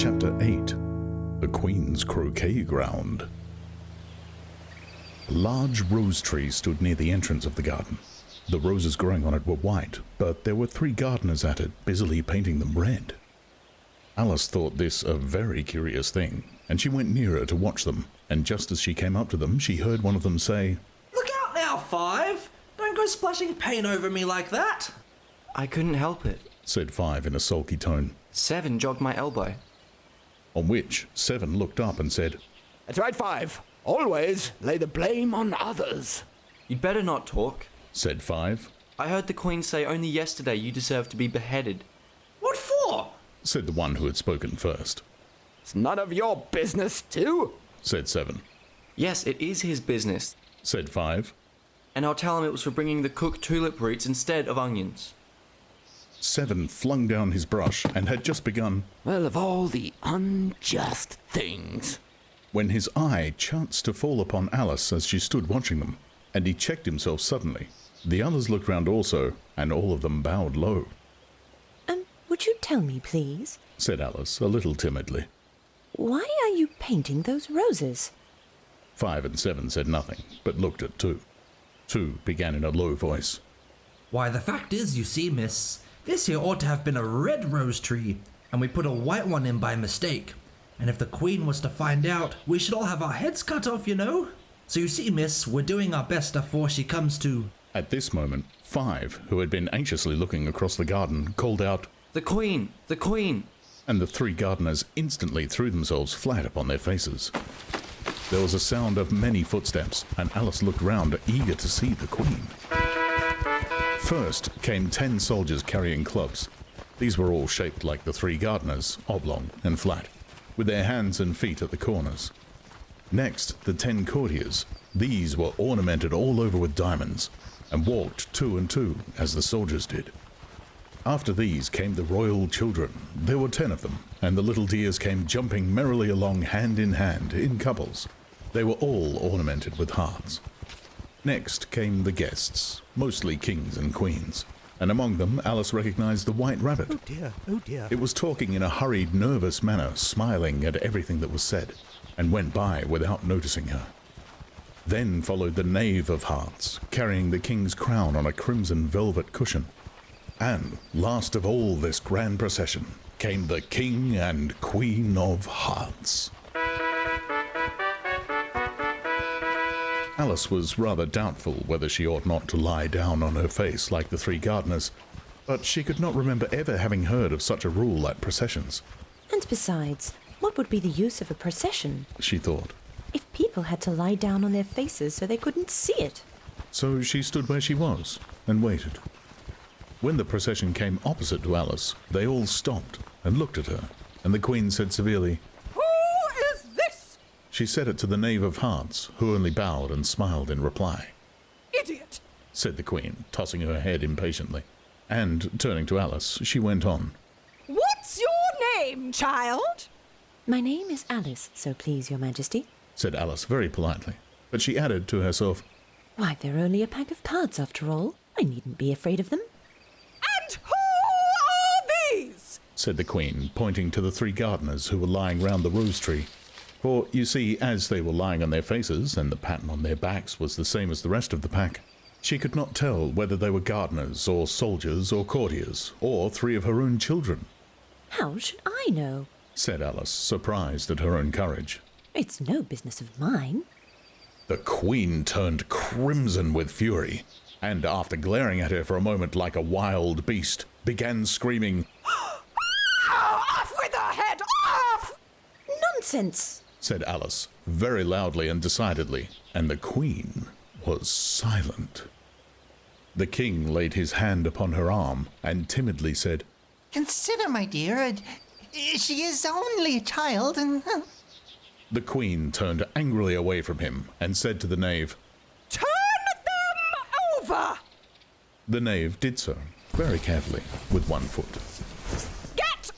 Chapter 8. The Queen's Croquet Ground. A large rose tree stood near the entrance of the garden. The roses growing on it were white, but there were 3 gardeners at it, busily painting them red. Alice thought this a very curious thing, and she went nearer to watch them, and just as she came up to them, she heard one of them say, "Look out now, 5! Don't go splashing paint over me like that!" "I couldn't help it," said 5 in a sulky tone. 7 jogged my elbow. On which 7 looked up and said, "That's right, 5. Always lay the blame on others." "You'd better not talk," said 5. "I heard the Queen say only yesterday you deserve to be beheaded." "What for?" said the one who had spoken first. "It's none of your business, too," said 7. "Yes, it is his business, said 5. and I'll tell him it was for bringing the cooked tulip roots instead of onions." 7 flung down his brush and had just begun, "Well, of all the unjust things," when his eye chanced to fall upon Alice as she stood watching them, and he checked himself suddenly. The others looked round also, and all of them bowed low. Would you tell me, please?" said Alice, a little timidly. "Why are you painting those roses?" 5 and 7 said nothing, but looked at 2. 2 began in a low voice. "Why, the fact is, you see, miss, this here ought to have been a red rose tree, and we put a white one in by mistake. And if the Queen was to find out, we should all have our heads cut off, you know. So you see, miss, we're doing our best afore she comes to..." At this moment, 5, who had been anxiously looking across the garden, called out, "The Queen! The Queen!" and the 3 gardeners instantly threw themselves flat upon their faces. There was a sound of many footsteps, and Alice looked round, eager to see the Queen. First came 10 soldiers carrying clubs. These were all shaped like the 3 gardeners, oblong and flat, with their hands and feet at the corners. Next, the 10 courtiers. These were ornamented all over with diamonds, and walked 2 and 2, as the soldiers did. After these came the royal children. There were 10 of them, and the little dears came jumping merrily along hand, in couples. They were all ornamented with hearts. Next came the guests, mostly kings and queens, and among them Alice recognized the white rabbit. "Oh dear, oh dear." It was talking in a hurried, nervous manner, smiling at everything that was said, and went by without noticing her. Then followed the Knave of Hearts, carrying the king's crown on a crimson velvet cushion. And, last of all this grand procession, came the King and Queen of Hearts. Alice was rather doubtful whether she ought not to lie down on her face like the 3 gardeners, but she could not remember ever having heard of such a rule at processions. And besides, what would be the use of a procession, She thought. if people had to lie down on their faces so they couldn't see it? So she stood where she was and waited. When the procession came opposite to Alice, they all stopped and looked at her, and the Queen said severely, "Who is this?" She said it to the Knave of Hearts, who only bowed and smiled in reply. "Idiot," said the Queen, tossing her head impatiently. And, turning to Alice, she went on. "What's your name, child?" "My name is Alice, so please, your majesty." Said Alice very politely, but she added to herself, "Why, they're only a pack of cards after all. I needn't be afraid of them." "And who are these?" said the Queen, pointing to the 3 gardeners who were lying round the rose tree. For, you see, as they were lying on their faces, and the pattern on their backs was the same as the rest of the pack, she could not tell whether they were gardeners, or soldiers, or courtiers, or 3 of her own children. "How should I know?" said Alice, surprised at her own courage. "It's no business of mine." The Queen turned crimson with fury, and after glaring at her for a moment like a wild beast, began screaming, "Off with her head! Off!" "Nonsense!" said Alice, very loudly and decidedly, and the Queen was silent. The King laid his hand upon her arm and timidly said, "Consider, my dear, she is only a child, and..." The Queen turned angrily away from him and said to the Knave, "Turn them over!" The Knave did so, very carefully, with 1 foot. "Get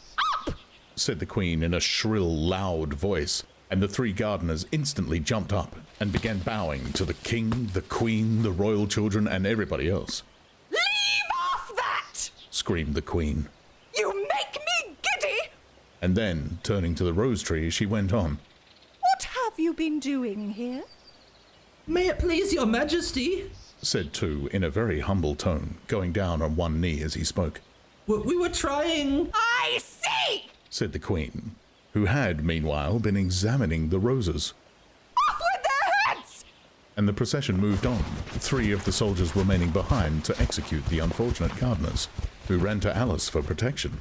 up!" said the Queen in a shrill, loud voice, and the 3 gardeners instantly jumped up and began bowing to the King, the Queen, the royal children, and everybody else. "Leave off that!" Screamed the Queen. "You make me giddy!" And then, turning to the rose tree, she went on. What have you been doing here? May it please your majesty? Said two in a very humble tone, going down on one knee as he spoke. We were trying... I see! Said the queen, who had, meanwhile, been examining the roses. Off with their heads! And the procession moved on, 3 of the soldiers remaining behind to execute the unfortunate gardeners, who ran to Alice for protection.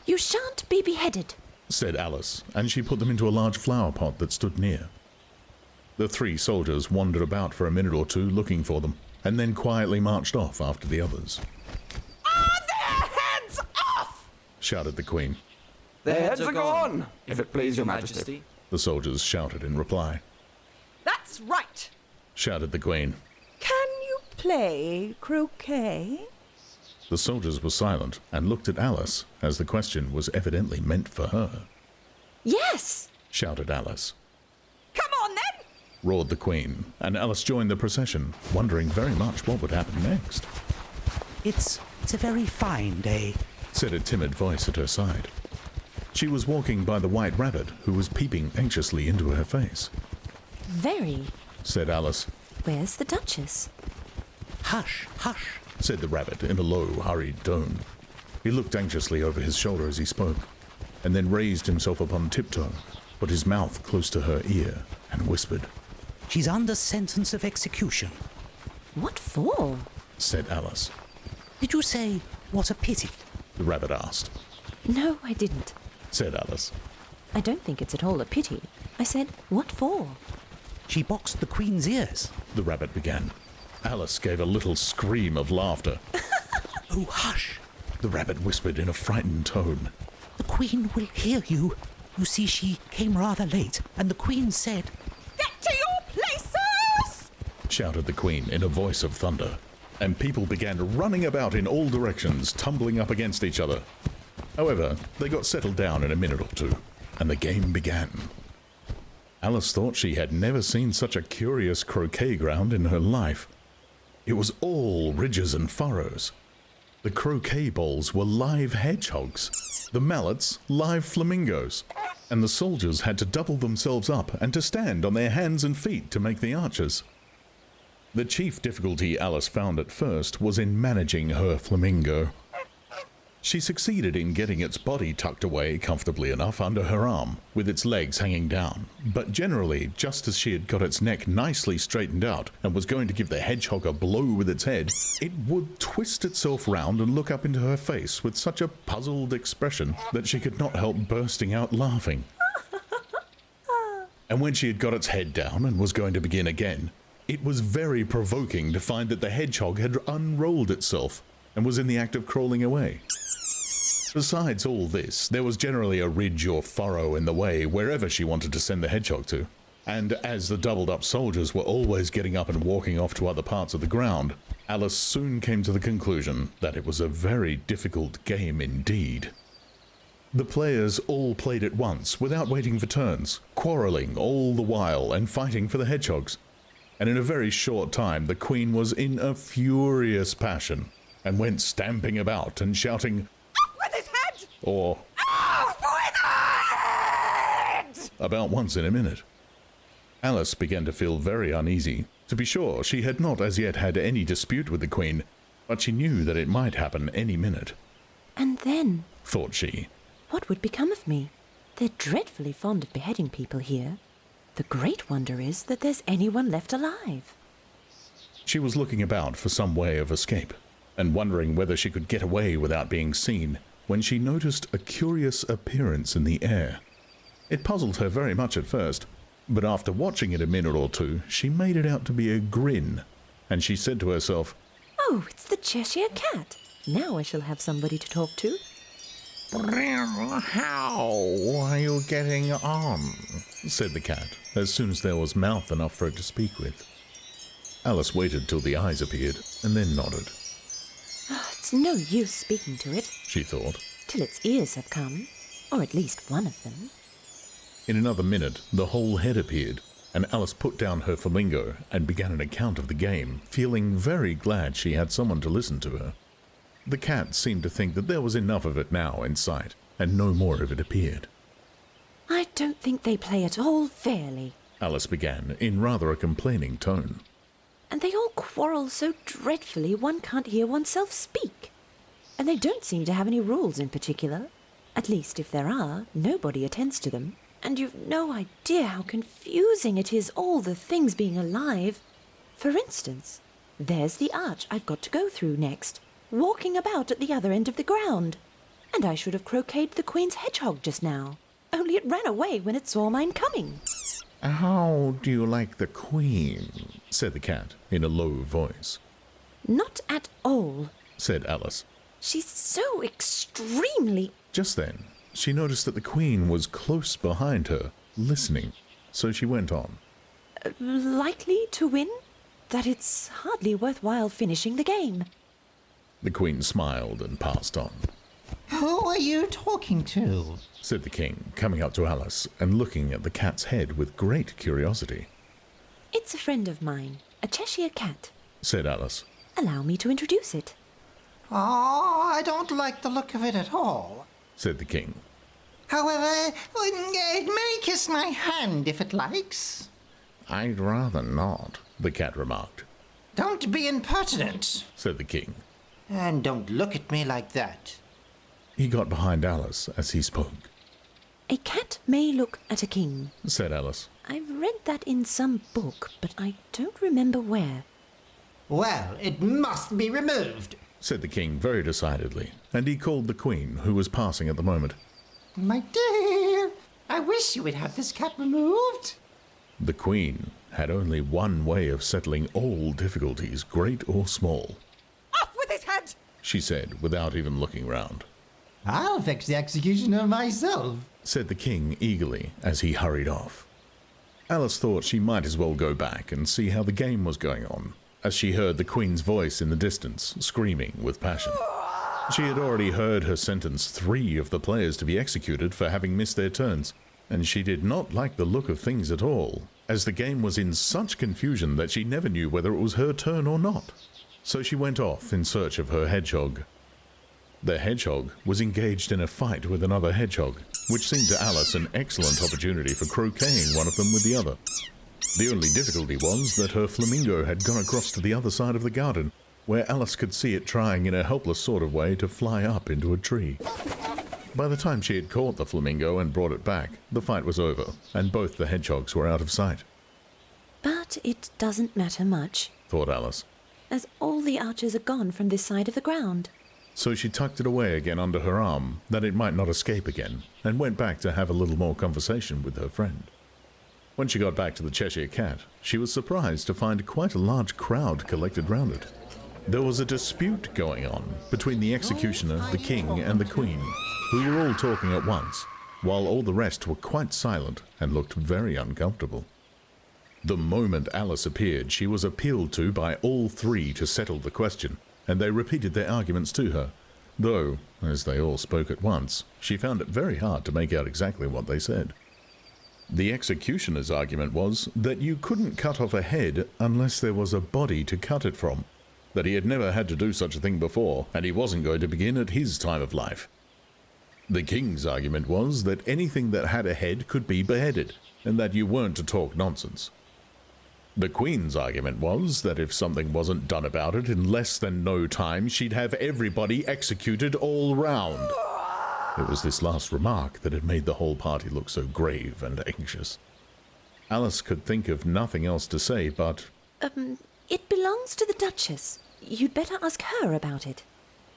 You shan't be beheaded, Said Alice, and she put them into a large flower pot that stood near. The 3 soldiers wandered about for a minute or two looking for them, and then quietly marched off after the others. Are their heads off? Shouted the queen. Their heads are gone, if it please your majesty. The soldiers shouted in reply. That's right. Shouted the queen. Can you play croquet? The soldiers were silent and looked at Alice, as the question was evidently meant for her. Yes! Shouted Alice. Come on then! Roared the queen, and Alice joined the procession, wondering very much what would happen next. It's a very fine day, Said a timid voice at her side. She was walking by the white rabbit, who was peeping anxiously into her face. Very. Said Alice. Where's the Duchess? Hush, hush. Said the rabbit in a low, hurried tone. He looked anxiously over his shoulder as he spoke, and then raised himself upon tiptoe, put his mouth close to her ear, and whispered. She's under sentence of execution. What for? Said Alice. Did you say, what a pity? The rabbit asked. No, I didn't. Said Alice. I don't think it's at all a pity. I said, what for? She boxed the Queen's ears. The rabbit began. Alice gave a little scream of laughter. Oh, hush. The rabbit whispered in a frightened tone. The Queen will hear you. You see, she came rather late, and the Queen said... Get to your places! Shouted the queen in a voice of thunder, and people began running about in all directions, tumbling up against each other. However, they got settled down in a minute or two, and the game began. Alice thought she had never seen such a curious croquet ground in her life. It was all ridges and furrows. The croquet balls were live hedgehogs, the mallets live flamingos, and the soldiers had to double themselves up and to stand on their hands and feet to make the arches. The chief difficulty Alice found at first was in managing her flamingo. She succeeded in getting its body tucked away comfortably enough under her arm, with its legs hanging down, but generally, just as she had got its neck nicely straightened out and was going to give the hedgehog a blow with its head, it would twist itself round and look up into her face with such a puzzled expression that she could not help bursting out laughing. And when she had got its head down and was going to begin again, it was very provoking to find that the hedgehog had unrolled itself and was in the act of crawling away. Besides all this, there was generally a ridge or furrow in the way wherever she wanted to send the hedgehog to, and as the doubled-up soldiers were always getting up and walking off to other parts of the ground, Alice soon came to the conclusion that it was a very difficult game indeed. The players all played at once, without waiting for turns, quarrelling all the while and fighting for the hedgehogs, and in a very short time the Queen was in a furious passion, and went stamping about and shouting, With his head! or Off with it! about once in a minute. Alice began to feel very uneasy. To be sure, she had not as yet had any dispute with the Queen, but she knew that it might happen any minute. And then, Thought she. what would become of me? They're dreadfully fond of beheading people here. The great wonder is that there's anyone left alive. She was looking about for some way of escape, and wondering whether she could get away without being seen, when she noticed a curious appearance in the air. It puzzled her very much at first, but after watching it a minute or two, she made it out to be a grin, and she said to herself, Oh, it's the Cheshire Cat. Now I shall have somebody to talk to. How are you getting on? Said the cat, as soon as there was mouth enough for it to speak with. Alice waited till the eyes appeared, and then nodded. It's no use speaking to it, She thought. till its ears have come, or at least one of them. In another minute, the whole head appeared, and Alice put down her flamingo and began an account of the game, feeling very glad she had someone to listen to her. The cat seemed to think that there was enough of it now in sight, and no more of it appeared. I don't think they play at all fairly. Alice began, in rather a complaining tone. And they all quarrel so dreadfully one can't hear oneself speak. And they don't seem to have any rules in particular. At least, if there are, nobody attends to them. And you've no idea how confusing it is, all the things being alive. For instance, there's the arch I've got to go through next, walking about at the other end of the ground. And I should have croqueted the Queen's hedgehog just now, only it ran away when it saw mine coming. How do you like the Queen? Said the cat, in a low voice. Not at all, Said Alice. She's so extremely... Just then, she noticed that the Queen was close behind her, listening, so she went on. likely to win? That it's hardly worthwhile finishing the game. The Queen smiled and passed on. Who are you talking to? Said the King, coming up to Alice and looking at the cat's head with great curiosity. It's a friend of mine, a Cheshire Cat. Said Alice. Allow me to introduce it. Oh, I don't like the look of it at all. Said the King. However, it may kiss my hand if it likes. I'd rather not, the cat remarked. Don't be impertinent. Said the King. And don't look at me like that. He got behind Alice as he spoke. A cat may look at a king. Said Alice. I've read that in some book, but I don't remember where. Well, it must be removed. Said the King very decidedly, and he called the Queen, who was passing at the moment. My dear, I wish you would have this cat removed. The Queen had only one way of settling all difficulties, great or small. Off with his head! She said, without even looking round. I'll fix the executioner myself, said the King eagerly as he hurried off. Alice thought she might as well go back and see how the game was going on, as she heard the Queen's voice in the distance, screaming with passion. She had already heard her sentence 3 of the players to be executed for having missed their turns, and she did not like the look of things at all, as the game was in such confusion that she never knew whether it was her turn or not. So she went off in search of her hedgehog. The hedgehog was engaged in a fight with another hedgehog, which seemed to Alice an excellent opportunity for croqueting one of them with the other. The only difficulty was that her flamingo had gone across to the other side of the garden, where Alice could see it trying in a helpless sort of way to fly up into a tree. By the time she had caught the flamingo and brought it back, the fight was over, and both the hedgehogs were out of sight. But it doesn't matter much, Thought Alice. as all the archers are gone from this side of the ground. So she tucked it away again under her arm, that it might not escape again, and went back to have a little more conversation with her friend. When she got back to the Cheshire Cat, she was surprised to find quite a large crowd collected round it. There was a dispute going on between the executioner, the King, and the Queen, who were all talking at once, while all the rest were quite silent and looked very uncomfortable. The moment Alice appeared, she was appealed to by all 3 to settle the question, and they repeated their arguments to her, though, as they all spoke at once, she found it very hard to make out exactly what they said. The executioner's argument was that you couldn't cut off a head unless there was a body to cut it from, that he had never had to do such a thing before, and he wasn't going to begin at his time of life. The King's argument was that anything that had a head could be beheaded, and that you weren't to talk nonsense. The Queen's argument was that if something wasn't done about it in less than no time, she'd have everybody executed all round. It was this last remark that had made the whole party look so grave and anxious. Alice could think of nothing else to say but, It belongs to the Duchess. You'd better ask her about it.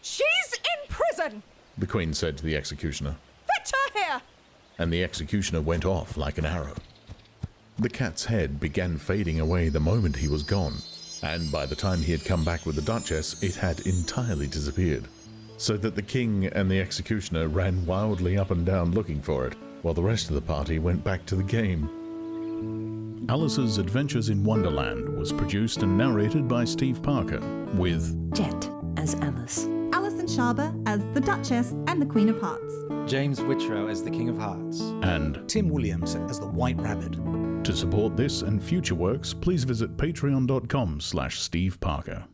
She's in prison! the Queen said to the executioner, Fetch her here! and the executioner went off like an arrow. The cat's head began fading away the moment he was gone, and by the time he had come back with the Duchess, it had entirely disappeared, so that the King and the executioner ran wildly up and down looking for it, while the rest of the party went back to the game. Alice's Adventures in Wonderland was produced and narrated by Steve Parker, with Jet as Alice. Allison Scharber as the Duchess and the Queen of Hearts. James Whitrow as the King of Hearts. and Tim Williams as the White Rabbit. to support this and future works, please visit patreon.com/Steve Parker.